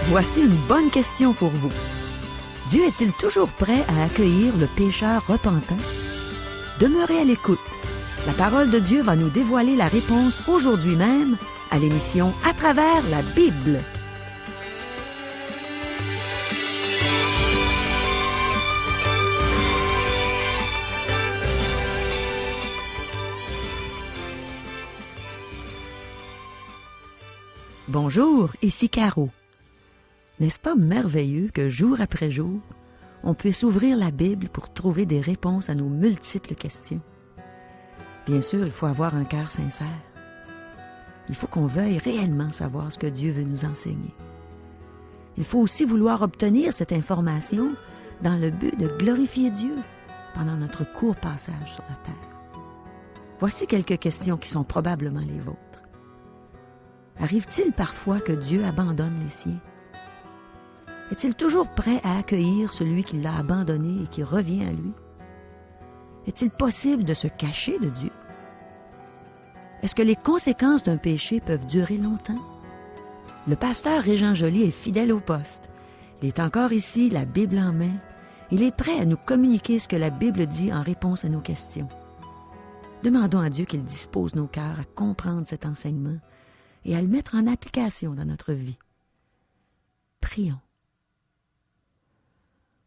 Voici une bonne question pour vous. Dieu est-il toujours prêt à accueillir le pécheur repentant? Demeurez à l'écoute. La parole de Dieu va nous dévoiler la réponse aujourd'hui même à l'émission À travers la Bible. Bonjour, ici Caro. N'est-ce pas merveilleux que jour après jour, on puisse ouvrir la Bible pour trouver des réponses à nos multiples questions? Bien sûr, il faut avoir un cœur sincère. Il faut qu'on veuille réellement savoir ce que Dieu veut nous enseigner. Il faut aussi vouloir obtenir cette information dans le but de glorifier Dieu pendant notre court passage sur la terre. Voici quelques questions qui sont probablement les vôtres. Arrive-t-il parfois que Dieu abandonne les siens? Est-il toujours prêt à accueillir celui qui l'a abandonné et qui revient à lui? Est-il possible de se cacher de Dieu? Est-ce que les conséquences d'un péché peuvent durer longtemps? Le pasteur Régent Joly est fidèle au poste. Il est encore ici, la Bible en main. Il est prêt à nous communiquer ce que la Bible dit en réponse à nos questions. Demandons à Dieu qu'il dispose nos cœurs à comprendre cet enseignement et à le mettre en application dans notre vie. Prions.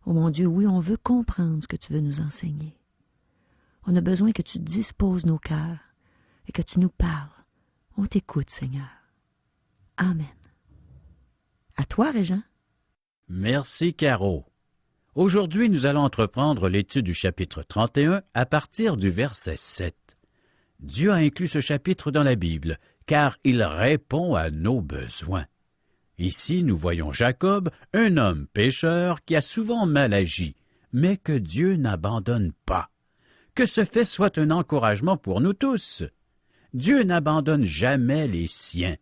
Oh mon Dieu, oui, on veut comprendre ce que tu veux nous enseigner. On a besoin que tu disposes nos cœurs et que tu nous parles. On t'écoute, Seigneur. Amen. À toi, Régent. Merci, Caro. Aujourd'hui, nous allons entreprendre l'étude du chapitre 31 à partir du verset 7. Dieu a inclus ce chapitre dans la Bible, car il répond à nos besoins. Ici, nous voyons Jacob, un homme pécheur qui a souvent mal agi, mais que Dieu n'abandonne pas. Que ce fait soit un encouragement pour nous tous. Dieu n'abandonne jamais les siens.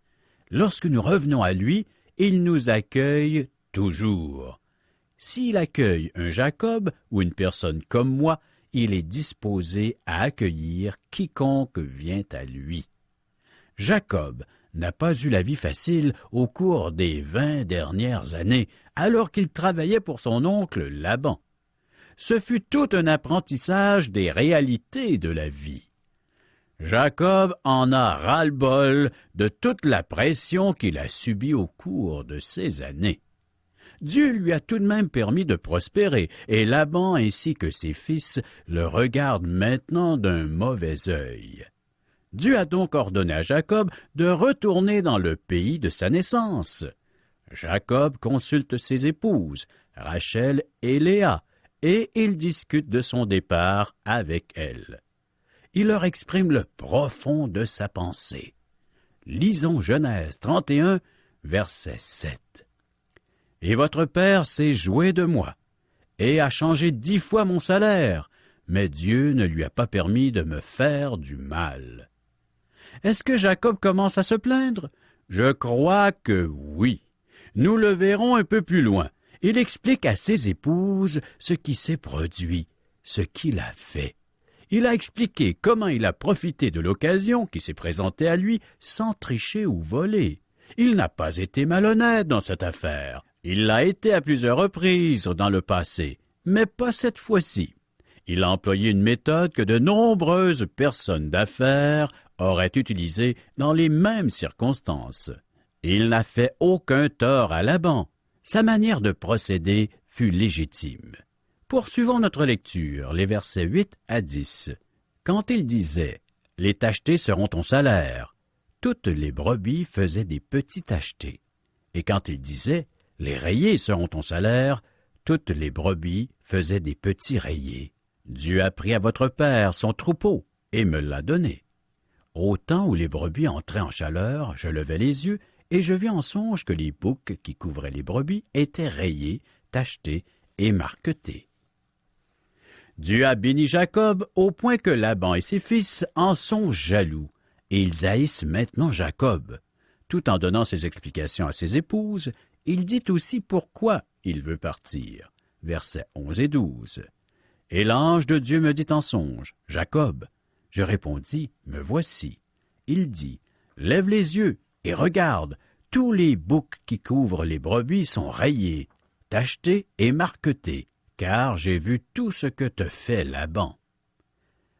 Lorsque nous revenons à lui, il nous accueille toujours. S'il accueille un Jacob ou une personne comme moi, il est disposé à accueillir quiconque vient à lui. Jacob n'a pas eu la vie facile au cours des 20 dernières années, alors qu'il travaillait pour son oncle Laban. Ce fut tout un apprentissage des réalités de la vie. Jacob en a ras-le-bol de toute la pression qu'il a subie au cours de ces années. Dieu lui a tout de même permis de prospérer, et Laban ainsi que ses fils le regardent maintenant d'un mauvais œil. Dieu a donc ordonné à Jacob de retourner dans le pays de sa naissance. Jacob consulte ses épouses, Rachel et Léa, et il discute de son départ avec elles. Il leur exprime le profond de sa pensée. Lisons Genèse 31, verset 7. « Et votre père s'est joué de moi, et a changé 10 fois mon salaire, mais Dieu ne lui a pas permis de me faire du mal. » Est-ce que Jacob commence à se plaindre? Je crois que oui. Nous le verrons un peu plus loin. Il explique à ses épouses ce qui s'est produit, ce qu'il a fait. Il a expliqué comment il a profité de l'occasion qui s'est présentée à lui sans tricher ou voler. Il n'a pas été malhonnête dans cette affaire. Il l'a été à plusieurs reprises dans le passé, mais pas cette fois-ci. Il a employé une méthode que de nombreuses personnes d'affaires auraient utilisée dans les mêmes circonstances. Il n'a fait aucun tort à Laban. Sa manière de procéder fut légitime. Poursuivons notre lecture, les versets 8 à 10. Quand il disait « Les tachetés seront ton salaire », toutes les brebis faisaient des petits tachetés. Et quand il disait « Les rayés seront ton salaire », toutes les brebis faisaient des petits rayés. Dieu a pris à votre père son troupeau et me l'a donné. Au temps où les brebis entraient en chaleur, je levai les yeux et je vis en songe que les boucs qui couvraient les brebis étaient rayés, tachetés et marquetés. Dieu a béni Jacob au point que Laban et ses fils en sont jaloux, et ils haïssent maintenant Jacob. Tout en donnant ses explications à ses épouses, il dit aussi pourquoi il veut partir. Versets 11 et 12. « Et l'ange de Dieu me dit en songe, « Jacob. » Je répondis, « Me voici. » Il dit, « Lève les yeux et regarde, tous les boucs qui couvrent les brebis sont rayés, tachetés et marquetés, car j'ai vu tout ce que te fait Laban. »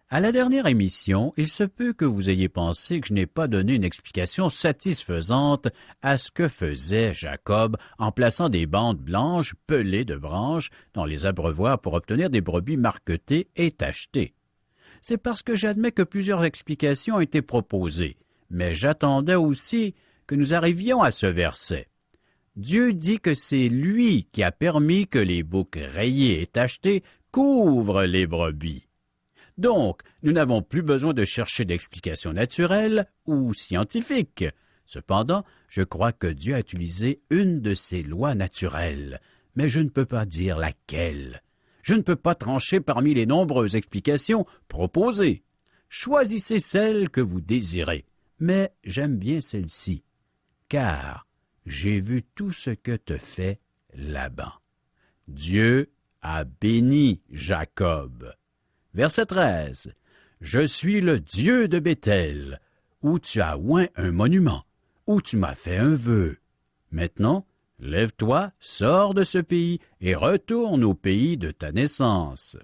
À la dernière émission, il se peut que vous ayez pensé que je n'ai pas donné une explication satisfaisante à ce que faisait Jacob en plaçant des bandes blanches pelées de branches dans les abreuvoirs pour obtenir des brebis marquetées et tachetées. C'est parce que j'admets que plusieurs explications ont été proposées, mais j'attendais aussi que nous arrivions à ce verset. Dieu dit que c'est lui qui a permis que les boucs rayés et tachetés couvrent les brebis. Donc, nous n'avons plus besoin de chercher d'explications naturelles ou scientifiques. Cependant, je crois que Dieu a utilisé une de ces lois naturelles, mais je ne peux pas dire laquelle. Je ne peux pas trancher parmi les nombreuses explications proposées. Choisissez celle que vous désirez, mais j'aime bien celle-ci, car j'ai vu tout ce que te fait Laban. Dieu a béni Jacob. Verset 13. « Je suis le Dieu de Béthel, où tu as oint un monument, où tu m'as fait un vœu. Maintenant, lève-toi, sors de ce pays et retourne au pays de ta naissance. »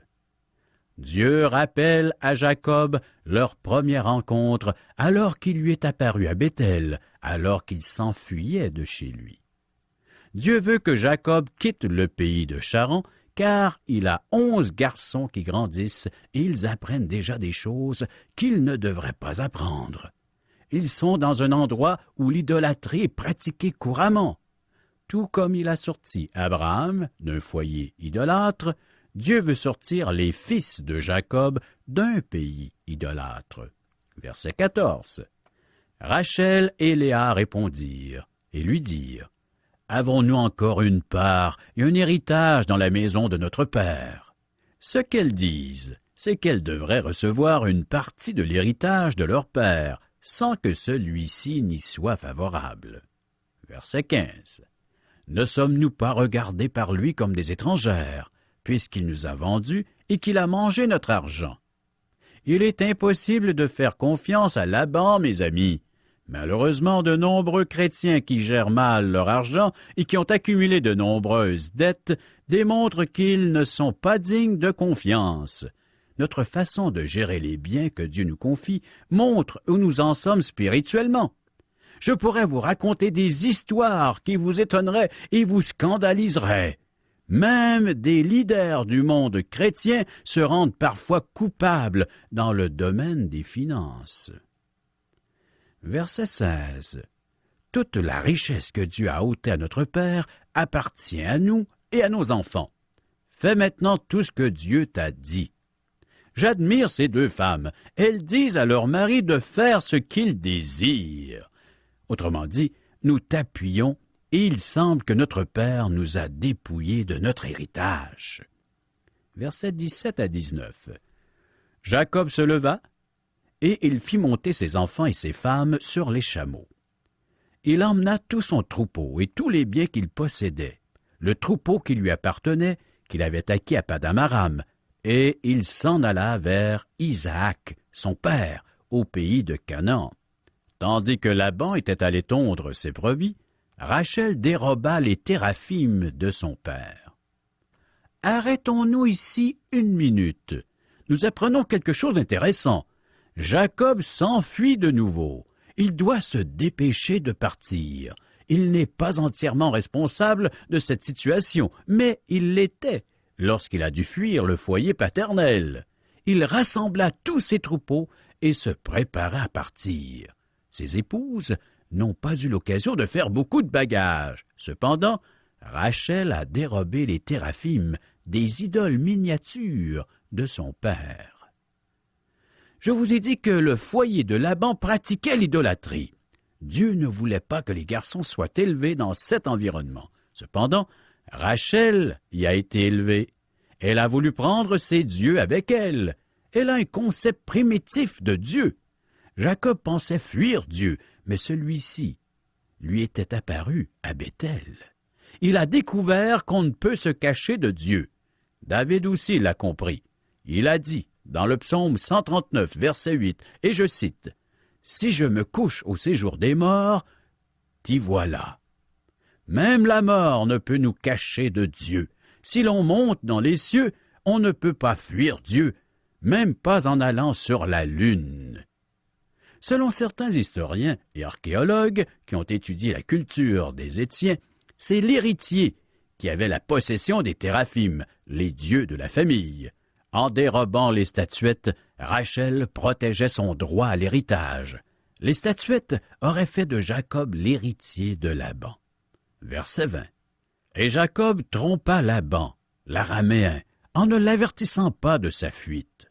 Dieu rappelle à Jacob leur première rencontre alors qu'il lui est apparu à Béthel, alors qu'il s'enfuyait de chez lui. Dieu veut que Jacob quitte le pays de Charan, car il a 11 garçons qui grandissent et ils apprennent déjà des choses qu'ils ne devraient pas apprendre. Ils sont dans un endroit où l'idolâtrie est pratiquée couramment. Tout comme il a sorti Abraham d'un foyer idolâtre, Dieu veut sortir les fils de Jacob d'un pays idolâtre. Verset 14. Rachel et Léa répondirent et lui dirent: Avons-nous encore une part et un héritage dans la maison de notre père? Ce qu'elles disent, c'est qu'elles devraient recevoir une partie de l'héritage de leur père, sans que celui-ci n'y soit favorable. Verset 15. Ne sommes-nous pas regardés par lui comme des étrangères, puisqu'il nous a vendus et qu'il a mangé notre argent? Il est impossible de faire confiance à Laban, mes amis. Malheureusement, de nombreux chrétiens qui gèrent mal leur argent et qui ont accumulé de nombreuses dettes démontrent qu'ils ne sont pas dignes de confiance. Notre façon de gérer les biens que Dieu nous confie montre où nous en sommes spirituellement. Je pourrais vous raconter des histoires qui vous étonneraient et vous scandaliseraient. Même des leaders du monde chrétien se rendent parfois coupables dans le domaine des finances. Verset 16. Toute la richesse que Dieu a ôtée à notre Père appartient à nous et à nos enfants. Fais maintenant tout ce que Dieu t'a dit. J'admire ces deux femmes. Elles disent à leur mari de faire ce qu'ils désirent. Autrement dit, nous t'appuyons et il semble que notre Père nous a dépouillés de notre héritage. Versets 17 à 19. Jacob se leva, et il fit monter ses enfants et ses femmes sur les chameaux. Il emmena tout son troupeau et tous les biens qu'il possédait, le troupeau qui lui appartenait, qu'il avait acquis à Padam-Aram, et il s'en alla vers Isaac, son père, au pays de Canaan. Tandis que Laban était allé tondre ses brebis, Rachel déroba les téraphimes de son père. Arrêtons-nous ici une minute. Nous apprenons quelque chose d'intéressant. Jacob s'enfuit de nouveau. Il doit se dépêcher de partir. Il n'est pas entièrement responsable de cette situation, mais il l'était lorsqu'il a dû fuir le foyer paternel. Il rassembla tous ses troupeaux et se prépara à partir. Ses épouses n'ont pas eu l'occasion de faire beaucoup de bagages. Cependant, Rachel a dérobé les téraphimes, des idoles miniatures de son père. Je vous ai dit que le foyer de Laban pratiquait l'idolâtrie. Dieu ne voulait pas que les garçons soient élevés dans cet environnement. Cependant, Rachel y a été élevée. Elle a voulu prendre ses dieux avec elle. Elle a un concept primitif de Dieu. Jacob pensait fuir Dieu, mais celui-ci lui était apparu à Béthel. Il a découvert qu'on ne peut se cacher de Dieu. David aussi l'a compris. Il a dit, dans le psaume 139, verset 8, et je cite, « Si je me couche au séjour des morts, t'y voilà. Même la mort ne peut nous cacher de Dieu. Si l'on monte dans les cieux, on ne peut pas fuir Dieu, même pas en allant sur la lune. Selon certains historiens et archéologues qui ont étudié la culture des Étiens, c'est l'héritier qui avait la possession des téraphim, les dieux de la famille. En dérobant les statuettes, Rachel protégeait son droit à l'héritage. Les statuettes auraient fait de Jacob l'héritier de Laban. Verset 20. Et Jacob trompa Laban, l'araméen, en ne l'avertissant pas de sa fuite.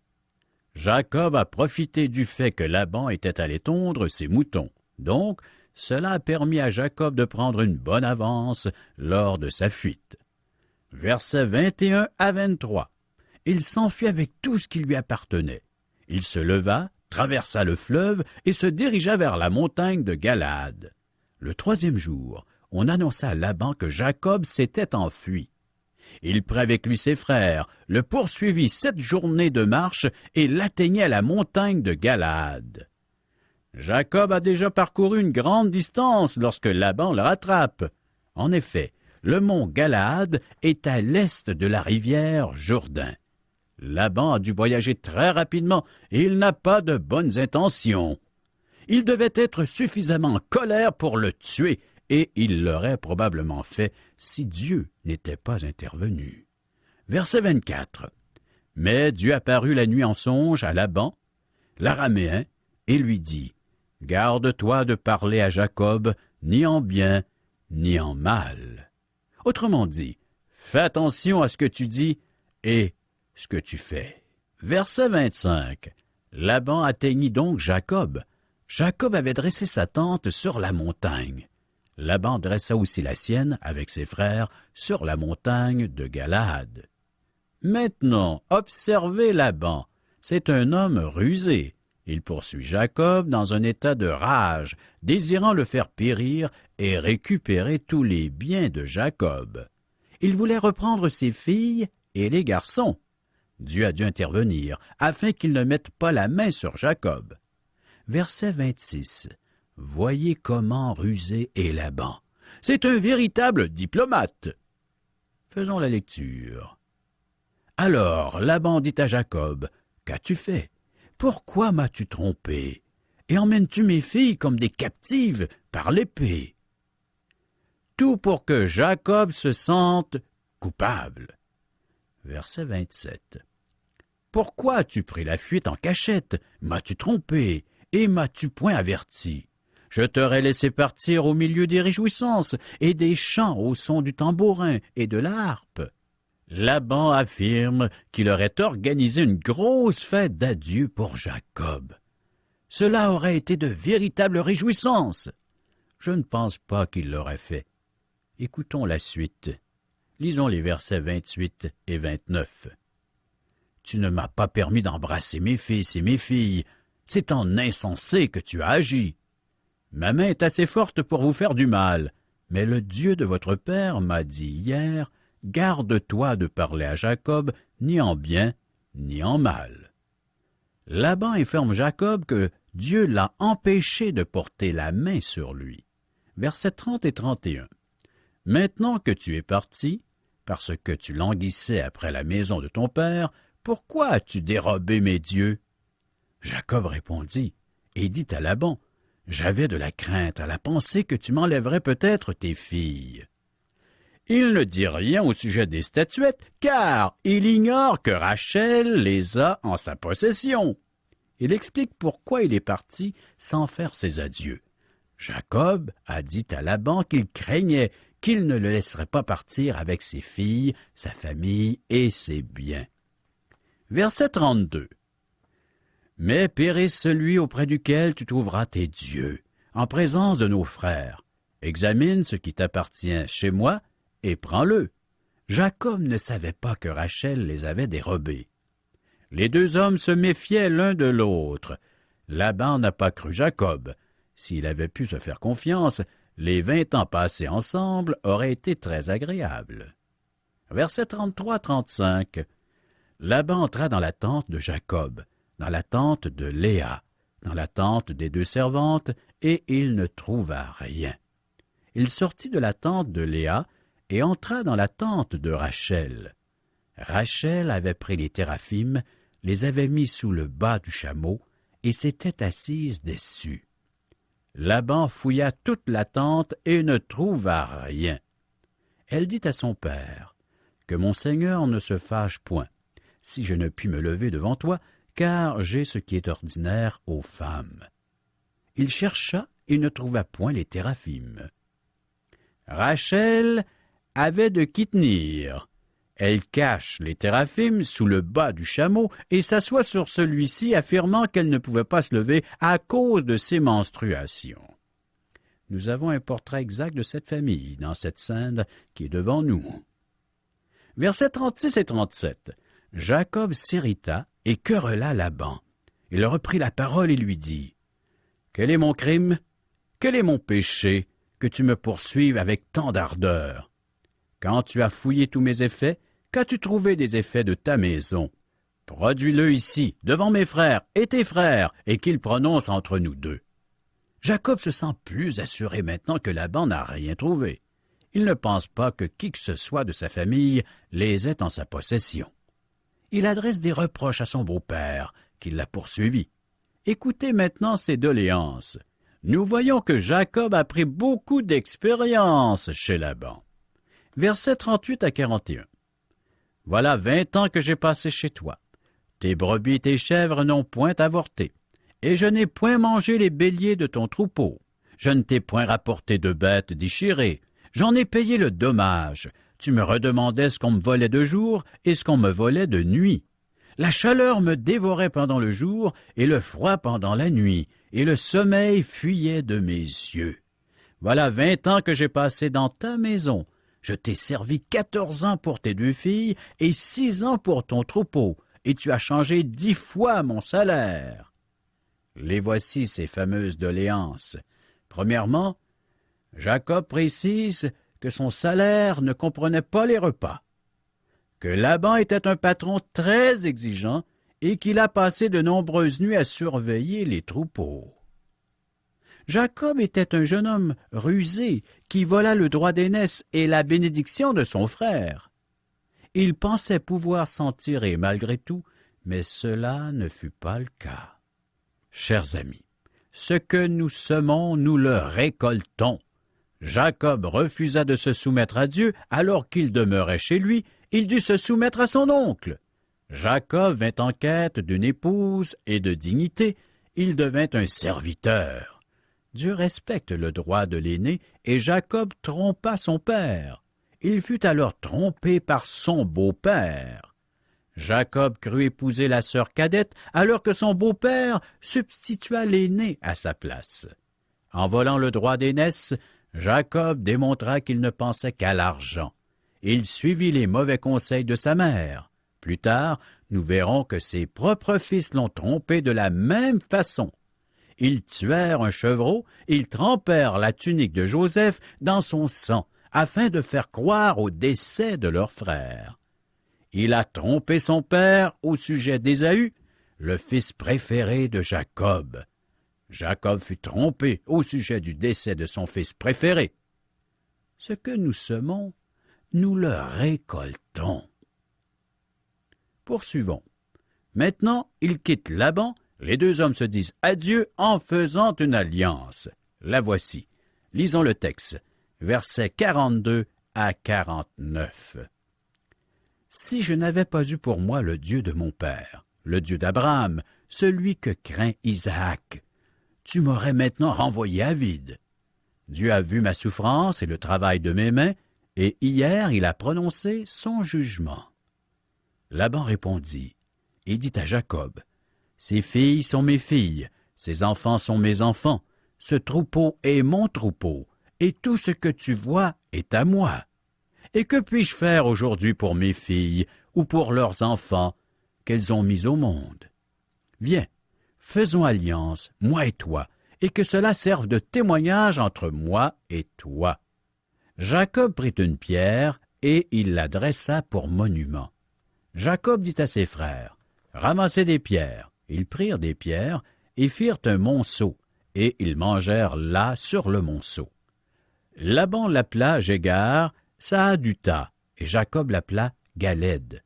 Jacob a profité du fait que Laban était allé tondre ses moutons. Donc, cela a permis à Jacob de prendre une bonne avance lors de sa fuite. Versets 21 à 23. Il s'enfuit avec tout ce qui lui appartenait. Il se leva, traversa le fleuve et se dirigea vers la montagne de Galaad. Le 3e jour, on annonça à Laban que Jacob s'était enfui. Il prit avec lui ses frères, le poursuivit 7 journées de marche et l'atteignit à la montagne de Galaad. Jacob a déjà parcouru une grande distance lorsque Laban le rattrape. En effet, le mont Galaad est à l'est de la rivière Jourdain. Laban a dû voyager très rapidement et il n'a pas de bonnes intentions. Il devait être suffisamment en colère pour le tuer, et il l'aurait probablement fait si Dieu n'était pas intervenu. Verset 24. Mais Dieu apparut la nuit en songe à Laban, l'araméen, et lui dit, « Garde-toi de parler à Jacob, ni en bien, ni en mal. » Autrement dit, fais attention à ce que tu dis et ce que tu fais. Verset 25. Laban atteignit donc Jacob. Jacob avait dressé sa tente sur la montagne. Laban dressa aussi la sienne avec ses frères sur la montagne de Galaad. Maintenant, observez Laban. C'est un homme rusé. Il poursuit Jacob dans un état de rage, désirant le faire périr et récupérer tous les biens de Jacob. Il voulait reprendre ses filles et les garçons. Dieu a dû intervenir afin qu'il ne mette pas la main sur Jacob. Verset 26. Voyez comment rusé est Laban. C'est un véritable diplomate. Faisons la lecture. Alors Laban dit à Jacob, « Qu'as-tu fait? Pourquoi m'as-tu trompé? Et emmènes-tu mes filles comme des captives par l'épée? » Tout pour que Jacob se sente coupable. Verset 27. Pourquoi as-tu pris la fuite en cachette? M'as-tu trompé? Et m'as-tu point averti? Je t'aurais laissé partir au milieu des réjouissances et des chants au son du tambourin et de la harpe. Laban affirme qu'il aurait organisé une grosse fête d'adieu pour Jacob. Cela aurait été de véritables réjouissances. Je ne pense pas qu'il l'aurait fait. Écoutons la suite. Lisons les versets 28 et 29. « Tu ne m'as pas permis d'embrasser mes fils et mes filles. C'est en insensé que tu as agi. Ma main est assez forte pour vous faire du mal, mais le Dieu de votre père m'a dit hier, « Garde-toi de parler à Jacob, ni en bien, ni en mal. » Laban informe Jacob que Dieu l'a empêché de porter la main sur lui. Versets 30 et 31. « Maintenant que tu es parti, parce que tu languissais après la maison de ton père, pourquoi as-tu dérobé mes dieux? » Jacob répondit et dit à Laban, « J'avais de la crainte à la pensée que tu m'enlèverais peut-être tes filles. » Il ne dit rien au sujet des statuettes, car il ignore que Rachel les a en sa possession. Il explique pourquoi il est parti sans faire ses adieux. Jacob a dit à Laban qu'il craignait qu'il ne le laisserait pas partir avec ses filles, sa famille et ses biens. Verset 32. Mais périsse celui auprès duquel tu trouveras tes dieux, en présence de nos frères. Examine ce qui t'appartient chez moi et prends-le. Jacob ne savait pas que Rachel les avait dérobés. Les deux hommes se méfiaient l'un de l'autre. Laban n'a pas cru Jacob. S'il avait pu se faire confiance, les 20 ans passés ensemble auraient été très agréables. Versets 33-35. Laban entra dans la tente de Jacob, dans la tente de Léa, dans la tente des deux servantes, et il ne trouva rien. il sortit de la tente de Léa et entra dans la tente de Rachel. Rachel avait pris les téraphim, les avait mis sous le bas du chameau et s'était assise dessus. Laban fouilla toute la tente et ne trouva rien. Elle dit à son père, « Que mon seigneur ne se fâche point, si je ne puis me lever devant toi, car j'ai ce qui est ordinaire aux femmes. » Il chercha et ne trouva point les téraphim. Rachel avait de qui tenir. Elle cache les téraphim sous le bas du chameau et s'assoit sur celui-ci, affirmant qu'elle ne pouvait pas se lever à cause de ses menstruations. Nous avons un portrait exact de cette famille dans cette scène qui est devant nous. Versets 36 et 37. Jacob s'irrita et querella Laban. Il reprit la parole et lui dit, « Quel est mon crime? Quel est mon péché que tu me poursuives avec tant d'ardeur? Quand tu as fouillé tous mes effets, qu'as-tu trouvé des effets de ta maison? Produis-le ici, devant mes frères et tes frères, et qu'ils prononcent entre nous deux. » Jacob se sent plus assuré maintenant que Laban n'a rien trouvé. Il ne pense pas que qui que ce soit de sa famille les ait en sa possession. Il adresse des reproches à son beau-père, qui l'a poursuivi. Écoutez maintenant ses doléances. Nous voyons que Jacob a pris beaucoup d'expérience chez Laban. Versets 38 à 41. « Voilà 20 ans que j'ai passé chez toi. Tes brebis et tes chèvres n'ont point avorté, et je n'ai point mangé les béliers de ton troupeau. Je ne t'ai point rapporté de bêtes déchirées. J'en ai payé le dommage. Tu me redemandais ce qu'on me volait de jour et ce qu'on me volait de nuit. La chaleur me dévorait pendant le jour et le froid pendant la nuit, et le sommeil fuyait de mes yeux. Voilà 20 ans que j'ai passé dans ta maison. Je t'ai servi 14 ans pour tes 2 filles et 6 ans pour ton troupeau, et tu as changé 10 fois mon salaire. » Les voici ces fameuses doléances. Premièrement, Jacob précise que son salaire ne comprenait pas les repas, que Laban était un patron très exigeant et qu'il a passé de nombreuses nuits à surveiller les troupeaux. Jacob était un jeune homme rusé qui vola le droit d'aînesse et la bénédiction de son frère. Il pensait pouvoir s'en tirer malgré tout, mais cela ne fut pas le cas. Chers amis, ce que nous semons, nous le récoltons. Jacob refusa de se soumettre à Dieu alors qu'il demeurait chez lui, il dut se soumettre à son oncle. Jacob vint en quête d'une épouse et de dignité, il devint un serviteur. Dieu respecte le droit de l'aîné et Jacob trompa son père. Il fut alors trompé par son beau-père. Jacob crut épouser la sœur cadette alors que son beau-père substitua l'aîné à sa place. En volant le droit d'aînesse, Jacob démontra qu'il ne pensait qu'à l'argent. Il suivit les mauvais conseils de sa mère. Plus tard, nous verrons que ses propres fils l'ont trompé de la même façon. Ils tuèrent un chevreau, ils trempèrent la tunique de Joseph dans son sang, afin de faire croire au décès de leur frère. Il a trompé son père au sujet d'Ésaü, le fils préféré de Jacob. Jacob fut trompé au sujet du décès de son fils préféré. Ce que nous semons, nous le récoltons. Poursuivons. Maintenant, il quitte Laban. Les 2 hommes se disent adieu en faisant une alliance. La voici. Lisons le texte. Versets 42 à 49. « Si je n'avais pas eu pour moi le Dieu de mon père, le Dieu d'Abraham, celui que craint Isaac, tu m'aurais maintenant renvoyé à vide. Dieu a vu ma souffrance et le travail de mes mains, et hier il a prononcé son jugement. » Laban répondit et dit à Jacob, « Ces filles sont mes filles, ces enfants sont mes enfants, ce troupeau est mon troupeau, et tout ce que tu vois est à moi. Et que puis-je faire aujourd'hui pour mes filles ou pour leurs enfants qu'elles ont mis au monde? Viens, faisons alliance, moi et toi, et que cela serve de témoignage entre moi et toi. » Jacob prit une pierre et il la dressa pour monument. Jacob dit à ses frères, « Ramassez des pierres. » Ils prirent des pierres et firent un monceau, et ils mangèrent là sur le monceau. Laban l'appela Jégar, Saaduta, et Jacob l'appela Galed.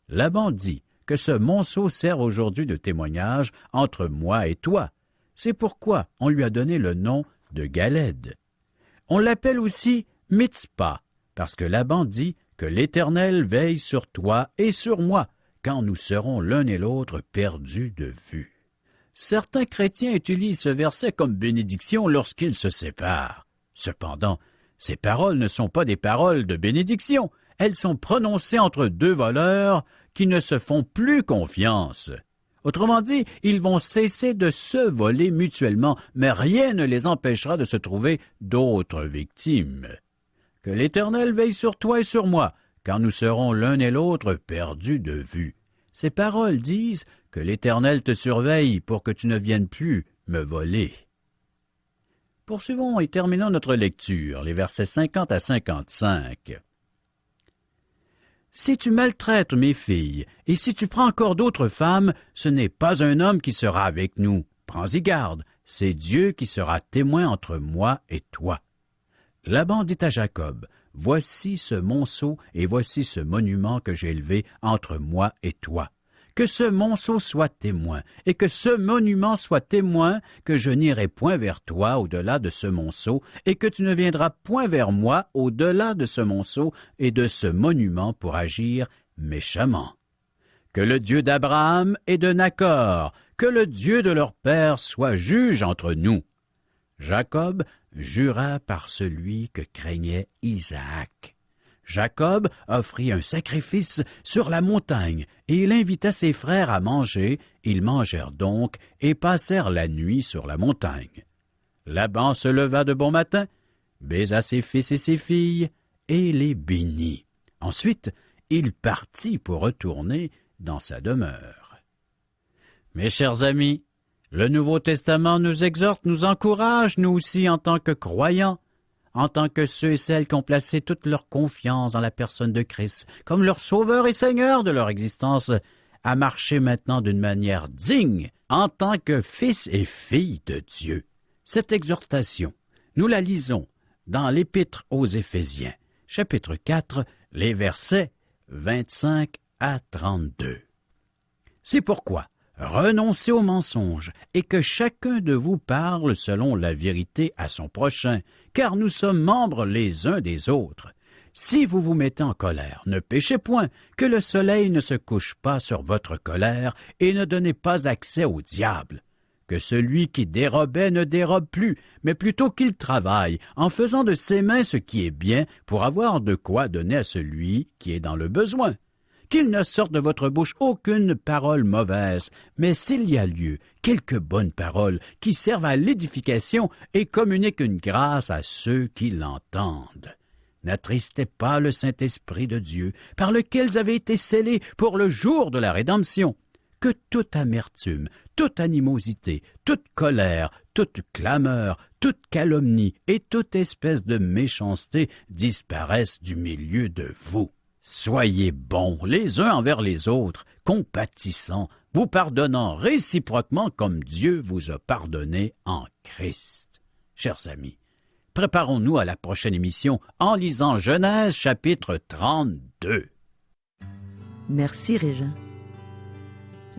Laban dit que ce monceau sert aujourd'hui de témoignage entre moi et toi. C'est pourquoi on lui a donné le nom de Galed. On l'appelle aussi Mitzpah, parce que Laban dit que l'Éternel veille sur toi et sur moi, quand nous serons l'un et l'autre perdus de vue. Certains chrétiens utilisent ce verset comme bénédiction lorsqu'ils se séparent. Cependant, ces paroles ne sont pas des paroles de bénédiction. Elles sont prononcées entre deux voleurs qui ne se font plus confiance. Autrement dit, ils vont cesser de se voler mutuellement, mais rien ne les empêchera de se trouver d'autres victimes. Que l'Éternel veille sur toi et sur moi, car nous serons l'un et l'autre perdus de vue. Ces paroles disent que l'Éternel te surveille pour que tu ne viennes plus me voler. Poursuivons et terminons notre lecture, les versets 50 à 55. Si tu maltraites mes filles, et si tu prends encore d'autres femmes, ce n'est pas un homme qui sera avec nous. Prends-y garde, c'est Dieu qui sera témoin entre moi et toi. Laban dit à Jacob, « Voici ce monceau et voici ce monument que j'ai élevé entre moi et toi. Que ce monceau soit témoin, et que ce monument soit témoin que je n'irai point vers toi au-delà de ce monceau, et que tu ne viendras point vers moi au-delà de ce monceau et de ce monument pour agir méchamment. Que le Dieu d'Abraham et de Nacor, que le Dieu de leur père soit juge entre nous. » Jacob jura par celui que craignait Isaac. Jacob offrit un sacrifice sur la montagne, et il invita ses frères à manger. Ils mangèrent donc et passèrent la nuit sur la montagne. Laban se leva de bon matin, baisa ses fils et ses filles, et les bénit. Ensuite, il partit pour retourner dans sa demeure. Mes chers amis, le Nouveau Testament nous exhorte, nous encourage, nous aussi en tant que croyants, en tant que ceux et celles qui ont placé toute leur confiance dans la personne de Christ, comme leur Sauveur et Seigneur de leur existence, à marcher maintenant d'une manière digne en tant que fils et filles de Dieu. Cette exhortation, nous la lisons dans l'Épître aux Éphésiens, chapitre 4, les versets 25 à 32. C'est pourquoi, renoncez au mensonge et que chacun de vous parle selon la vérité à son prochain, car nous sommes membres les uns des autres. Si vous vous mettez en colère, ne péchez point, que le soleil ne se couche pas sur votre colère et ne donnez pas accès au diable. Que celui qui dérobait ne dérobe plus, mais plutôt qu'il travaille, en faisant de ses mains ce qui est bien, pour avoir de quoi donner à celui qui est dans le besoin. Qu'il ne sorte de votre bouche aucune parole mauvaise, mais s'il y a lieu, quelques bonnes paroles qui servent à l'édification et communiquent une grâce à ceux qui l'entendent. N'attristez pas le Saint-Esprit de Dieu, par lequel vous avez été scellés pour le jour de la rédemption. Que toute amertume, toute animosité, toute colère, toute clameur, toute calomnie et toute espèce de méchanceté disparaissent du milieu de vous. Soyez bons les uns envers les autres, compatissants, vous pardonnant réciproquement comme Dieu vous a pardonné en Christ. Chers amis, préparons-nous à la prochaine émission en lisant Genèse chapitre 32. Merci, Régent.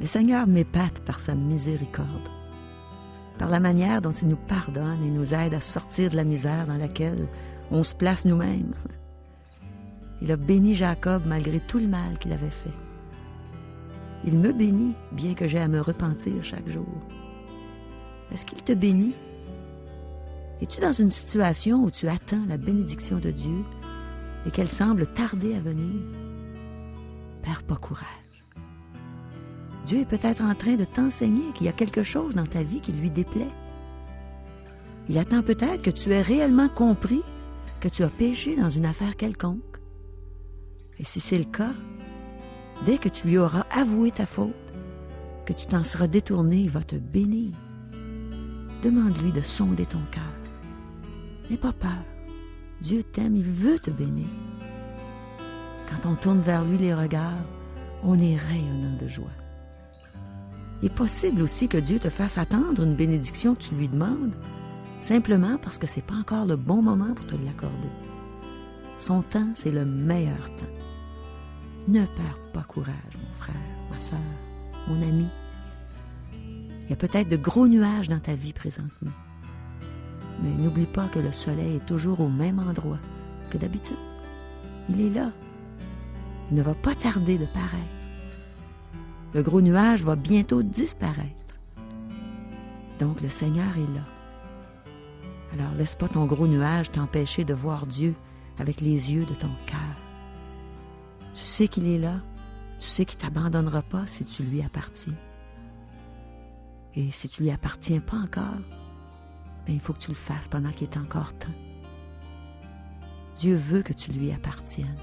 Le Seigneur m'épate par sa miséricorde, par la manière dont il nous pardonne et nous aide à sortir de la misère dans laquelle on se place nous-mêmes. Il a béni Jacob malgré tout le mal qu'il avait fait. Il me bénit, bien que j'aie à me repentir chaque jour. Est-ce qu'il te bénit? Es-tu dans une situation où tu attends la bénédiction de Dieu et qu'elle semble tarder à venir? Perds pas courage. Dieu est peut-être en train de t'enseigner qu'il y a quelque chose dans ta vie qui lui déplaît. Il attend peut-être que tu aies réellement compris que tu as péché dans une affaire quelconque. Et si c'est le cas, dès que tu lui auras avoué ta faute, que tu t'en seras détourné, il va te bénir. Demande-lui de sonder ton cœur. N'aie pas peur. Dieu t'aime, il veut te bénir. Quand on tourne vers lui les regards, on est rayonnant de joie. Il est possible aussi que Dieu te fasse attendre une bénédiction que tu lui demandes, simplement parce que c'est pas encore le bon moment pour te l'accorder. Son temps, c'est le meilleur temps. Ne perds pas courage, mon frère, ma sœur, mon ami. Il y a peut-être de gros nuages dans ta vie présentement. Mais n'oublie pas que le soleil est toujours au même endroit que d'habitude. Il est là. Il ne va pas tarder de paraître. Le gros nuage va bientôt disparaître. Donc le Seigneur est là. Alors laisse pas ton gros nuage t'empêcher de voir Dieu avec les yeux de ton cœur. Tu sais qu'il est là. Tu sais qu'il ne t'abandonnera pas si tu lui appartiens. Et si tu lui appartiens pas encore, bien, il faut que tu le fasses pendant qu'il est encore temps. Dieu veut que tu lui appartiennes.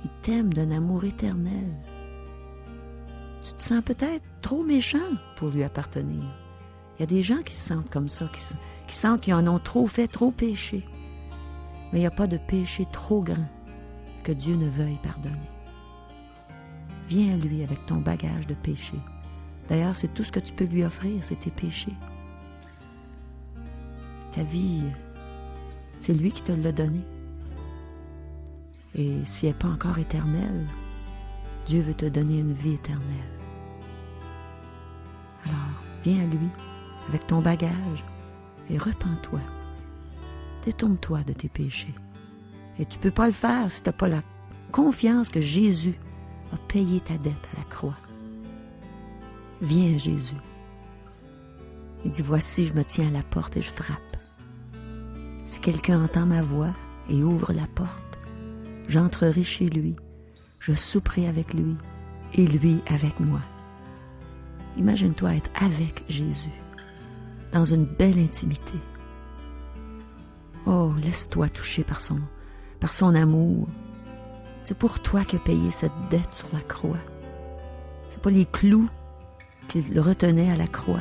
Il t'aime d'un amour éternel. Tu te sens peut-être trop méchant pour lui appartenir. Il y a des gens qui se sentent comme ça, qui sentent qu'ils en ont trop fait, trop péché. Mais il n'y a pas de péché trop grand que Dieu ne veuille pardonner. Viens à lui avec ton bagage de péché. D'ailleurs, c'est tout ce que tu peux lui offrir, c'est tes péchés. Ta vie, c'est lui qui te l'a donnée. Et si elle n'est pas encore éternelle, Dieu veut te donner une vie éternelle. Alors, viens à lui avec ton bagage et repens-toi. Détourne-toi de tes péchés. Et tu ne peux pas le faire si tu n'as pas la confiance que Jésus a payé ta dette à la croix. Viens à Jésus. Il dit, voici, je me tiens à la porte et je frappe. Si quelqu'un entend ma voix et ouvre la porte, j'entrerai chez lui, je souperai avec lui et lui avec moi. Imagine-toi être avec Jésus, dans une belle intimité. Oh, laisse-toi toucher par son amour. C'est pour toi qu'il a payé cette dette sur la croix. C'est pas les clous qui le retenaient à la croix,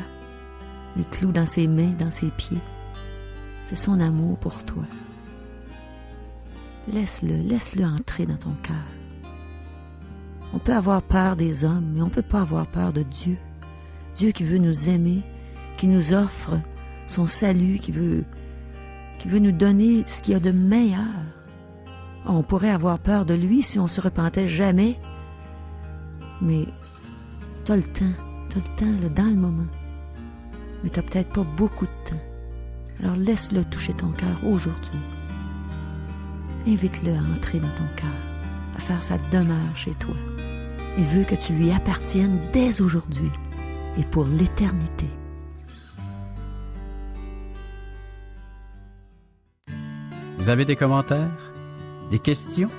les clous dans ses mains, dans ses pieds. C'est son amour pour toi. Laisse-le entrer dans ton cœur. On peut avoir peur des hommes, mais on ne peut pas avoir peur de Dieu. Dieu qui veut nous aimer, qui nous offre son salut, qui veut nous donner ce qu'il y a de meilleur. On pourrait avoir peur de lui si on ne se repentait jamais. Mais tu as le temps là, dans le moment. Mais tu n'as peut-être pas beaucoup de temps. Alors laisse-le toucher ton cœur aujourd'hui. Invite-le à entrer dans ton cœur, à faire sa demeure chez toi. Il veut que tu lui appartiennes dès aujourd'hui et pour l'éternité. Vous avez des commentaires? Des questions?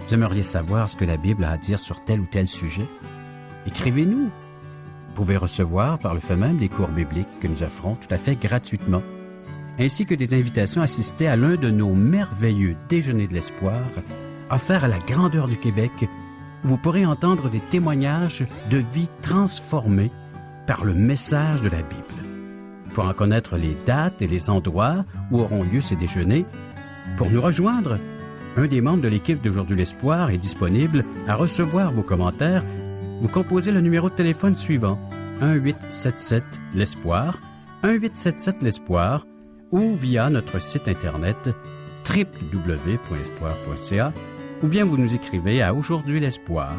Vous aimeriez savoir ce que la Bible a à dire sur tel ou tel sujet? Écrivez-nous. Vous pouvez recevoir par le fait même des cours bibliques que nous offrons tout à fait gratuitement, ainsi que des invitations à assister à l'un de nos merveilleux déjeuners de l'espoir offerts à la grandeur du Québec, où vous pourrez entendre des témoignages de vie transformées par le message de la Bible. Pour en connaître les dates et les endroits où auront lieu ces déjeuners, pour nous rejoindre, un des membres de l'équipe d'Aujourd'hui l'Espoir est disponible à recevoir vos commentaires. Vous composez le numéro de téléphone suivant, 1-877-l'Espoir, 1-877-l'Espoir, ou via notre site Internet www.espoir.ca, ou bien vous nous écrivez à Aujourd'hui l'Espoir,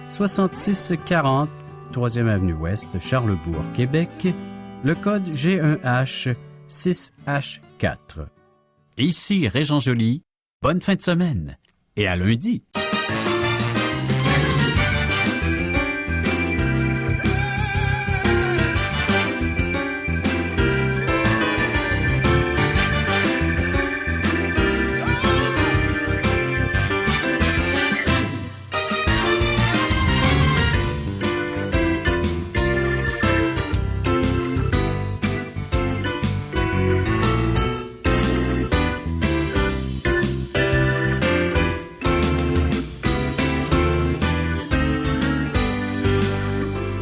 6640 3e Avenue Ouest, Charlebourg, Québec, le code G1H 6H4. Ici Régent Joly, bonne fin de semaine et à lundi.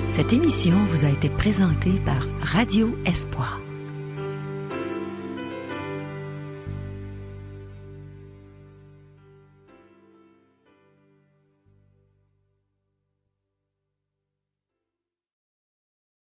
Cette émission vous a été présentée par Radio Espoir.